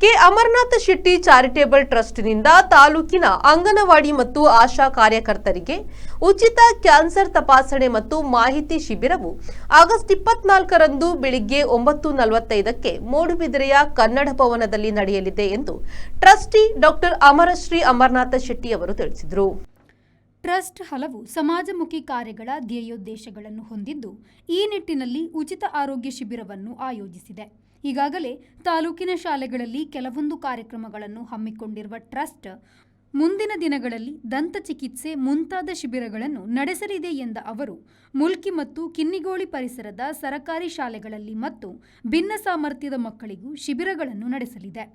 K Amarnath Shetty charitable ಟ್ರಸ್ಟ್ನಿಂದ ತಾಲೂಕಿನ ಅಂಗನವಾಡಿ ಮತ್ತು ಆಶಾ ಕಾರ್ಯಕರ್ತರಿಗೆ ಉಚಿತ ಕ್ಯಾನ್ಸರ್ ತಪಾಸಣೆ ಮತ್ತು ಮಾಹಿತಿ ಶಿಬಿರವು ಆಗಸ್ಟ್ 24ರಂದು ಬೆಳಿಗ್ಗೆ 9:45ಕ್ಕೆ ಮೂಡುಬಿದಿರೆಯ ಕನ್ನಡ ಭವನದಲ್ಲಿ ನಡೆಯಲಿದೆ ಎಂದು ಟ್ರಸ್ಟಿ ಡಾಕ್ಟರ್ ಅಮರಶ್ರೀ ಅಮರನಾಥ ಶೆಟ್ಟಿ ಅವರು ತಿಳಿಸಿದರು. ಟ್ರಸ್ಟ್ ಹಲವು ಸಮಾಜಮುಖಿ ಕಾರ್ಯಗಳ ಧ್ಯೇಯೋದ್ದೇಶಗಳನ್ನು ಹೊಂದಿದ್ದು ಈ ನಿಟ್ಟಿನಲ್ಲಿ ಉಚಿತ ಆರೋಗ್ಯ ಶಿಬಿರವನ್ನು ಆಯೋಜಿಸಿದೆ. ಈಗಾಗಲೇ ತಾಲೂಕಿನ ಶಾಲೆಗಳಲ್ಲಿ ಕೆಲವೊಂದು ಕಾರ್ಯಕ್ರಮಗಳನ್ನು ಹಮ್ಮಿಕೊಂಡಿರುವ ಟ್ರಸ್ಟ್ ಮುಂದಿನ ದಿನಗಳಲ್ಲಿ ದಂತ ಚಿಕಿತ್ಸೆ ಮುಂತಾದ ಶಿಬಿರಗಳನ್ನು ನಡೆಸಲಿದೆ ಎಂದ ಅವರು, ಮುಲ್ಕಿ ಮತ್ತು ಕಿನ್ನಿಗೋಳಿ ಪರಿಸರದ ಸರಕಾರಿ ಶಾಲೆಗಳಲ್ಲಿ ಮತ್ತು ಭಿನ್ನ ಸಾಮರ್ಥ್ಯದ ಮಕ್ಕಳಿಗೂ ಶಿಬಿರಗಳನ್ನು ನಡೆಸಲಿದೆ.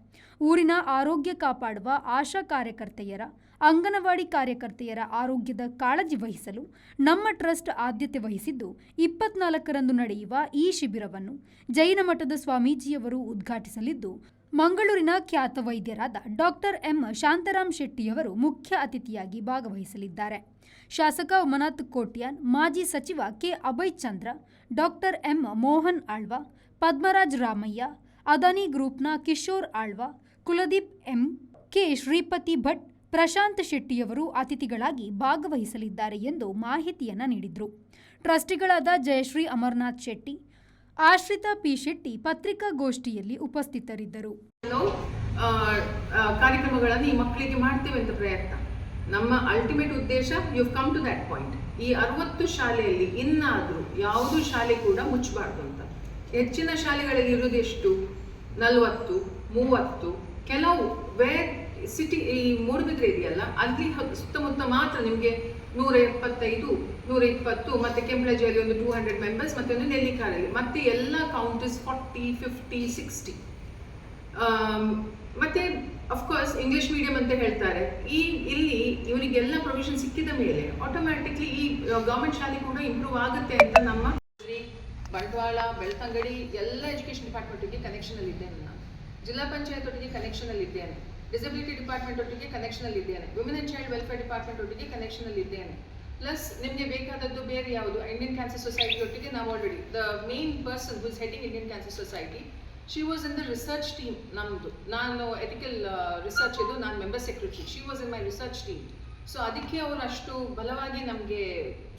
ಊರಿನ ಆರೋಗ್ಯ ಕಾಪಾಡುವ ಆಶಾ ಕಾರ್ಯಕರ್ತೆಯರ, ಅಂಗನವಾಡಿ ಕಾರ್ಯಕರ್ತೆಯರ ಆರೋಗ್ಯದ ಕಾಳಜಿ ವಹಿಸಲು ನಮ್ಮ ಟ್ರಸ್ಟ್ ಆದ್ಯತೆ ವಹಿಸಿದ್ದು 24ರಂದು ನಡೆಯುವ ಈ ಶಿಬಿರವನ್ನು ಜೈನ ಮಠದ ಸ್ವಾಮೀಜಿಯವರು ಉದ್ಘಾಟಿಸಲಿದ್ದು, ಮಂಗಳೂರಿನ ಖ್ಯಾತ ವೈದ್ಯರಾದ ಡಾಕ್ಟರ್ ಎಂ ಶಾಂತರಾಮ್ ಶೆಟ್ಟಿಯವರು ಮುಖ್ಯ ಅತಿಥಿಯಾಗಿ ಭಾಗವಹಿಸಲಿದ್ದಾರೆ. ಶಾಸಕ ಉಮನಾಥ್ ಕೋಟ್ಯಾನ್, ಮಾಜಿ ಸಚಿವ ಕೆ ಅಭಯ್ ಚಂದ್ರ, ಡಾಕ್ಟರ್ ಎಂ ಮೋಹನ್ ಆಳ್ವ, ಪದ್ಮರಾಜ್ ರಾಮಯ್ಯ, ಅದಾನಿ ಗ್ರೂಪ್ನ ಕಿಶೋರ್ ಆಳ್ವ, ಕುಲದೀಪ್ ಎಂ, ಕೆ ಶ್ರೀಪತಿ ಭಟ್, ಪ್ರಶಾಂತ್ ಶೆಟ್ಟಿಯವರು ಅತಿಥಿಗಳಾಗಿ ಭಾಗವಹಿಸಲಿದ್ದಾರೆ ಎಂದು ಮಾಹಿತಿಯನ್ನ ನೀಡಿದರು. ಟ್ರಸ್ಟಿಗಳಾದ ಜಯಶ್ರೀ ಅಮರನಾಥ್ ಶೆಟ್ಟಿ, ಆಶ್ರಿತಾ ಪಿ ಶೆಟ್ಟಿ ಪತ್ರಿಕಾಗೋಷ್ಠಿಯಲ್ಲಿ ಉಪಸ್ಥಿತರಿದ್ದರು. ಕಾರ್ಯಕ್ರಮಗಳನ್ನು ಈ ಮಕ್ಕಳಿಗೆ ಮಾಡ್ತೇವೆ ಅಂತ ಪ್ರಯತ್ನ. ನಮ್ಮ ಅಲ್ಟಿಮೇಟ್ ಉದ್ದೇಶ you come to that point. ಈ 60 ಶಾಲೆಯಲ್ಲಿ ಇನ್ನಾದರೂ ಯಾವುದು ಶಾಲೆ ಕೂಡ ಮುಚ್ಚಬಾರ್ದು ಅಂತ. ಹೆಚ್ಚಿನ ಶಾಲೆಗಳಲ್ಲಿ ಇರುವುದೆಷ್ಟು 40, 30, ಕೆಲವು ಸಿಟಿ ಈ ಮೂಡುಬಿದ್ರೆ ಇದೆಯಲ್ಲ ಅಲ್ಲಿ ಸುತ್ತಮುತ್ತ ಮಾತ್ರ ನಿಮಗೆ 175, 120 ಮತ್ತೆ ಕೆಂಪಳಜಿಯಲ್ಲಿ ಒಂದು 200 ಮೆಂಬರ್ಸ್, ಮತ್ತೆ ಒಂದು ನೆಲ್ಲಿಕಾರಲ್ಲಿ, ಮತ್ತೆ ಎಲ್ಲ ಕೌಂಟರ್ಸ್ 40, 50, 60. ಮತ್ತೆ ಅಫ್ಕೋರ್ಸ್ ಇಂಗ್ಲಿಷ್ ಮೀಡಿಯಂ ಅಂತ ಹೇಳ್ತಾರೆ. ಇಲ್ಲಿ ಇವರಿಗೆಲ್ಲ ಪ್ರೊವಿಷನ್ ಸಿಕ್ಕಿದ ಮೇಲೆ ಆಟೋಮ್ಯಾಟಿಕ್ಲಿ ಈ ಗವರ್ಮೆಂಟ್ ಶಾಲೆ ಕೂಡ ಇಂಪ್ರೂವ್ ಆಗುತ್ತೆ ಅಂತ ನಮ್ಮ ಬಂಟ್ವಾಳ, ಬೆಳ್ತಂಗಡಿ ಎಲ್ಲ ಎಜುಕೇಶನ್ ಡಿಪಾರ್ಟ್ಮೆಂಟ್ಗೆ ಕನೆಕ್ಷನ್ ಅಲ್ಲಿ ಇದ್ದೇನೆ ನಾನು. ಜಿಲ್ಲಾ ಪಂಚಾಯತ್ ಒಟ್ಟಿಗೆ ಕನೆಕ್ಷನ್ ಅಲ್ಲಿ ಇದ್ದೇನೆ. ಡಿಸಬಿಲಿಟಿ ಡಿಪಾರ್ಟ್ಮೆಂಟ್ ಒಟ್ಟಿಗೆ ಕನೆಕ್ಷನ್ ಅಲ್ಲಿ ಇದ್ದೇನೆ. Women and child welfare department ಒಟ್ಟಿಗೆ ಕನೆಕ್ಷನ್ ಅಲ್ಲಿ ಇದ್ದೇನೆ. ಪ್ಲಸ್ ನಿಮಗೆ ಬೇಕಾದದ್ದು ಬೇರೆ ಯಾವುದು, ಇಂಡಿಯನ್ ಕ್ಯಾನ್ಸರ್ ಸೊಸೈಟಿ ಒಟ್ಟಿಗೆ ನಾವು already the main person who is heading Indian cancer society, she was in the research team. ನಮ್ಮದು ನಾನು ಎಥಿಕಲ್ ರಿಸರ್ಚ್ ಇದು ನಾನು member secretary, she was in my research team. So ಅದಕ್ಕೆ ಅವರು ಅಷ್ಟು ಬಲವಾಗಿ ನಮಗೆ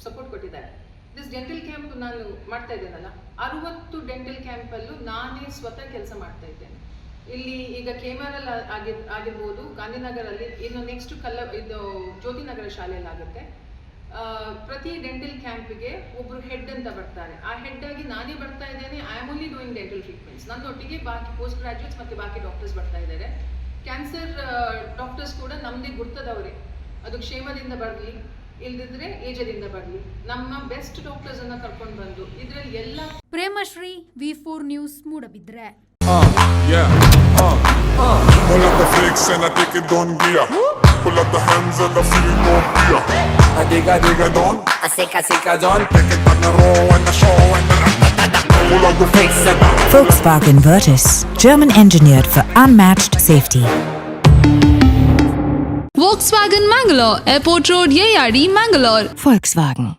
ಸಪೋರ್ಟ್ ಕೊಟ್ಟಿದ್ದಾರೆ. ದಿಸ್ ಡೆಂಟಲ್ ಕ್ಯಾಂಪ್ ನಾನು ಮಾಡ್ತಾ ಇದ್ದೇನಲ್ಲ, 60 ಡೆಂಟಲ್ ಕ್ಯಾಂಪಲ್ಲೂ ನಾನೇ ಸ್ವತಃ ಕೆಲಸ ಮಾಡ್ತಾ ಇದ್ದೇನೆ. ಇಲ್ಲಿ ಈಗ ಕೇಮಾರಲ್ಲಿ ಆಗಿರ್ಬೋದು, ಗಾಂಧಿನಗರಲ್ಲಿ, ಇನ್ನು ನೆಕ್ಸ್ಟ್ ಇದು ಜ್ಯೋತಿನಗರ ಶಾಲೆಯಲ್ಲಿ ಆಗುತ್ತೆ. ಪ್ರತಿ ಡೆಂಟಲ್ ಕ್ಯಾಂಪಿಗೆ ಒಬ್ರು ಹೆಡ್ ಅಂತ ಬರ್ತಾರೆ. ಆ ಹೆಡ್ ಆಗಿ ನಾನೇ ಬರ್ತಾ ಇದ್ದೇನೆ. I am only doing dental treatments. ನನ್ನೊಟ್ಟಿಗೆ ಬಾಕಿ ಪೋಸ್ಟ್ ಗ್ರಾಜುಯೇಟ್ಸ್ ಮತ್ತು ಬಾಕಿ ಡಾಕ್ಟರ್ಸ್ ಬರ್ತಾ ಇದ್ದಾರೆ. ಕ್ಯಾನ್ಸರ್ ಡಾಕ್ಟರ್ಸ್ ಕೂಡ ನಮ್ಮದೇ ಗುರ್ತದವರೇ. ಅದು ಕ್ಷೇಮದಿಂದ ಬರಲಿ, ಇಲ್ದಿದ್ರೆ ಏಜದಿಂದ ಬರಲಿ, ನಮ್ಮ ಬೆಸ್ಟ್ ಡಾಕ್ಟರ್ಸ್ ಅನ್ನ ಕರ್ಕೊಂಡು ಬಂದು ಇದರಲ್ಲಿ ಎಲ್ಲ. Premashree, V4 news, Moodbidri. Pull up the flicks and I take it on gear. Pull up the hands and I feel no fear. I dig a don, I sick a don. Take it on the row and the show and the pull up the flicks and Volkswagen Virtus, German engineered for unmatched safety. Volkswagen Mangalore, Airport Road, Yeyadi, Mangalore. Volkswagen.